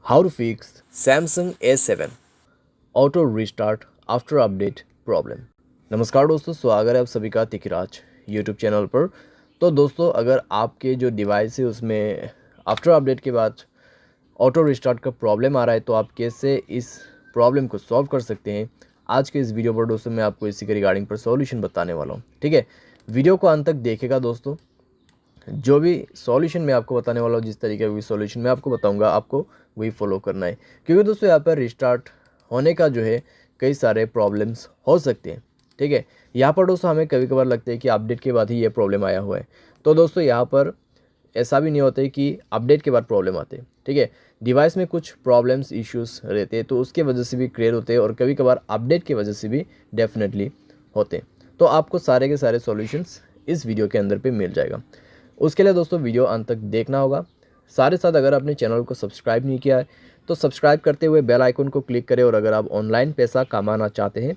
How to fix Samsung A7 auto restart after update problem. नमस्कार दोस्तों, स्वागत है आप सभी का तिकराज यूट्यूब चैनल पर। तो दोस्तों, अगर आपके जो डिवाइस है उसमें आफ्टर अपडेट के बाद ऑटो रिस्टार्ट का प्रॉब्लम आ रहा है तो आप कैसे इस प्रॉब्लम को सॉल्व कर सकते हैं, आज के इस वीडियो पर दोस्तों मैं आपको इसी के रिगार्डिंग पर सॉल्यूशन बताने वाला हूँ। ठीक है, वीडियो को अंत तक देखेगा दोस्तों। जो भी सॉल्यूशन मैं आपको बताने वाला हूँ, जिस तरीके का भी सॉल्यूशन मैं आपको बताऊंगा, आपको वही फॉलो करना है, क्योंकि दोस्तों यहाँ पर रिस्टार्ट होने का जो है कई सारे प्रॉब्लम्स हो सकते हैं। ठीक है, यहाँ पर दोस्तों हमें कभी कभार लगता है कि अपडेट के बाद ही ये प्रॉब्लम आया हुआ है, तो दोस्तों यहाँ पर ऐसा भी नहीं होता है कि अपडेट के बाद प्रॉब्लम आते हैं। ठीक है, डिवाइस में कुछ प्रॉब्लम्स इश्यूज़ रहते हैं तो उसके वजह से भी क्लियर होते हैं और कभी कभार अपडेट की वजह से भी डेफिनेटली होते हैं। तो आपको सारे के सारे सॉल्यूशंस इस वीडियो के अंदर पे मिल जाएगा। उसके लिए दोस्तों वीडियो अंत तक देखना होगा। साथ ही साथ अगर आपने चैनल को सब्सक्राइब नहीं किया है तो सब्सक्राइब करते हुए बेल आइकन को क्लिक करें, और अगर आप ऑनलाइन पैसा कमाना चाहते हैं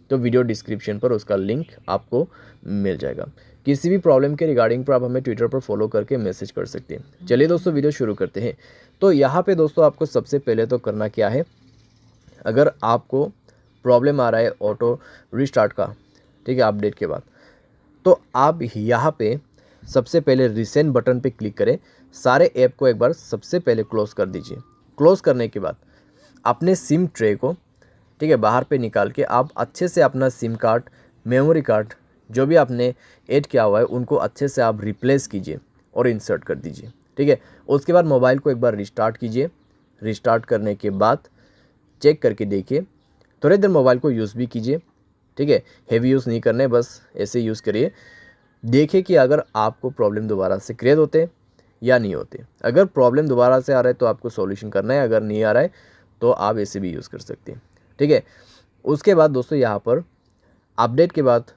तो वीडियो डिस्क्रिप्शन पर उसका लिंक आपको मिल जाएगा। किसी भी प्रॉब्लम के रिगार्डिंग पर आप हमें ट्विटर पर फॉलो करके मैसेज कर सकते हैं। चलिए दोस्तों, वीडियो शुरू करते हैं। तो यहाँ पे दोस्तों आपको सबसे पहले तो करना क्या है, अगर आपको प्रॉब्लम आ रहा है ऑटो रिस्टार्ट का, ठीक है, अपडेट के बाद, तो आप यहाँ पे सबसे पहले रिसेंट बटन पे क्लिक करें। सारे ऐप को एक बार सबसे पहले क्लोज़ कर दीजिए। क्लोज़ करने के बाद अपने सिम ट्रे को, ठीक है, बाहर पे निकाल के आप अच्छे से अपना सिम कार्ड, मेमोरी कार्ड जो भी आपने ऐड किया हुआ है उनको अच्छे से आप रिप्लेस कीजिए और इंसर्ट कर दीजिए। ठीक है, उसके बाद मोबाइल को एक बार रिस्टार्ट कीजिए। रिस्टार्ट करने के बाद चेक करके देखिए, थोड़ी देर मोबाइल को यूज़ भी कीजिए। ठीक है, हेवी यूज़ नहीं करना है, बस ऐसे यूज़ करिए। देखिए कि अगर आपको प्रॉब्लम दोबारा से क्रिएट होते या नहीं होते। अगर प्रॉब्लम दोबारा से आ रहा है तो आपको सॉल्यूशन करना है, अगर नहीं आ रहा है तो आप ऐसे भी यूज़ कर सकते हैं। ठीक है, उसके बाद दोस्तों यहाँ पर अपडेट के बाद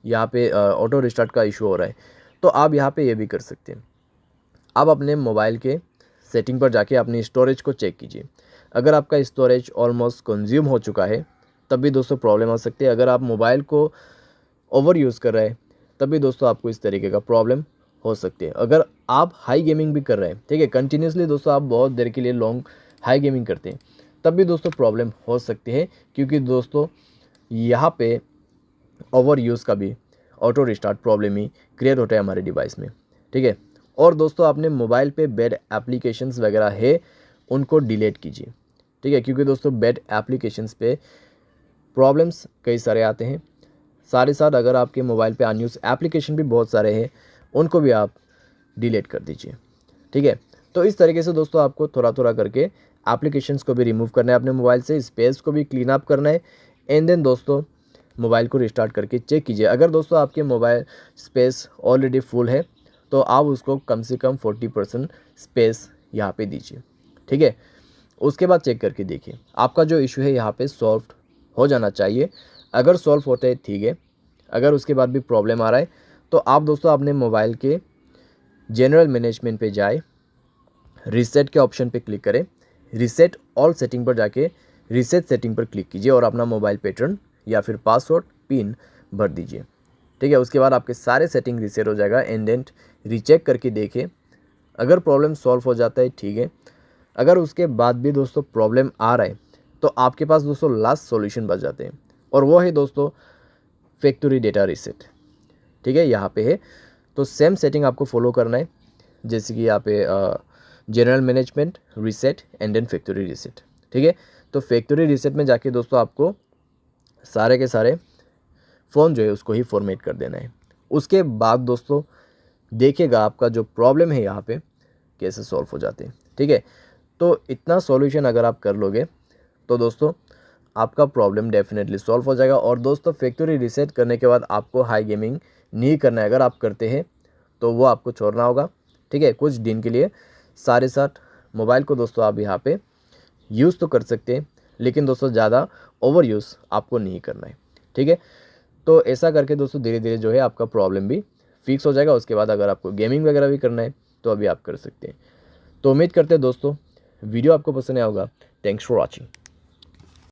यहाँ पे ऑटो रिस्टार्ट का इशू हो रहा है तो आप यहाँ पे ये भी कर सकते हैं। आप अपने मोबाइल के सेटिंग पर जाके अपनी स्टोरेज को चेक कीजिए। अगर आपका स्टोरेज ऑलमोस्ट कंज्यूम हो चुका है तब भी दोस्तों प्रॉब्लम आ सकती है। अगर आप मोबाइल को ओवर यूज़ कर रहे हैं तब भी दोस्तों आपको इस तरीके का प्रॉब्लम हो सकती है। अगर आप हाई गेमिंग भी कर रहे हैं, ठीक है, कंटिन्यूसली दोस्तों आप बहुत देर के लिए लॉन्ग हाई गेमिंग करते हैं, तब भी दोस्तों प्रॉब्लम हो सकती है, क्योंकि दोस्तों यहाँ पे ओवर यूज़ का भी ऑटो रिस्टार्ट प्रॉब्लम ही क्रिएट होता है हमारे डिवाइस में। ठीक है, और दोस्तों अपने मोबाइल पे बैड एप्लीकेशंस वगैरह है उनको डिलीट कीजिए। ठीक है, क्योंकि दोस्तों बैड एप्लीकेशंस पे प्रॉब्लम्स कई सारे आते हैं। साथ ही साथ अगर आपके मोबाइल पे अनयूज़ एप्लीकेशन भी बहुत सारे हैं उनको भी आप डिलीट कर दीजिए। ठीक है, तो इस तरीके से दोस्तों आपको थोड़ा थोड़ा करके एप्लीकेशंस को भी रिमूव करना है अपने मोबाइल से, स्पेस को भी क्लीन अप करना है। एंड देन दोस्तों मोबाइल को रिस्टार्ट करके चेक कीजिए। अगर दोस्तों आपके मोबाइल स्पेस ऑलरेडी फुल है तो आप उसको कम से कम 40% स्पेस यहाँ पे दीजिए। ठीक है, उसके बाद चेक करके देखिए आपका जो इशू है यहाँ पे सॉल्व हो जाना चाहिए। अगर सॉल्व होता है ठीक है, अगर उसके बाद भी प्रॉब्लम आ रहा है तो आप दोस्तों अपने मोबाइल के जनरल मैनेजमेंट पे जाए, रीसेट के ऑप्शन पे क्लिक करें, रीसेट ऑल सेटिंग पर जाके रीसेट सेटिंग पर क्लिक कीजिए और अपना मोबाइल पैटर्न या फिर पासवर्ड पिन भर दीजिए। ठीक है, उसके बाद आपके सारे सेटिंग रीसेट हो जाएगा। एंड देन रीचेक करके देखें, अगर प्रॉब्लम सॉल्व हो जाता है ठीक है, अगर उसके बाद भी दोस्तों प्रॉब्लम आ रहा है तो आपके पास दोस्तों लास्ट सॉल्यूशन बच जाते हैं, और वो है दोस्तों फैक्ट्री डेटा रीसेट। ठीक है, यहाँ पे है तो सेम सेटिंग आपको फॉलो करना है, जैसे कि यहाँ पे general management, reset and then factory reset. ठीक है, तो फैक्ट्री रीसेट में जाके दोस्तों आपको सारे के सारे फ़ोन जो है उसको ही फॉर्मेट कर देना है। उसके बाद दोस्तों देखिएगा आपका जो प्रॉब्लम है यहाँ पे कैसे सॉल्व हो जाते हैं। ठीक है, तो इतना सॉल्यूशन अगर आप कर लोगे तो दोस्तों आपका प्रॉब्लम डेफिनेटली सॉल्व हो जाएगा। और दोस्तों फैक्ट्री रीसेट करने के बाद आपको हाई गेमिंग नहीं करना है। अगर आप करते हैं तो वो आपको छोड़ना होगा। ठीक है, कुछ दिन के लिए सारे साथ मोबाइल को दोस्तों आप यहाँ पे यूज़ तो कर सकते हैं, लेकिन दोस्तों ज़्यादा ओवर यूज़ आपको नहीं करना है। ठीक है, तो ऐसा करके दोस्तों धीरे धीरे जो है आपका प्रॉब्लम भी फिक्स हो जाएगा। उसके बाद अगर आपको गेमिंग वगैरह भी करना है तो अभी आप कर सकते हैं। तो उम्मीद करते हैं दोस्तों वीडियो आपको पसंद आया होगा। Thanks for watching.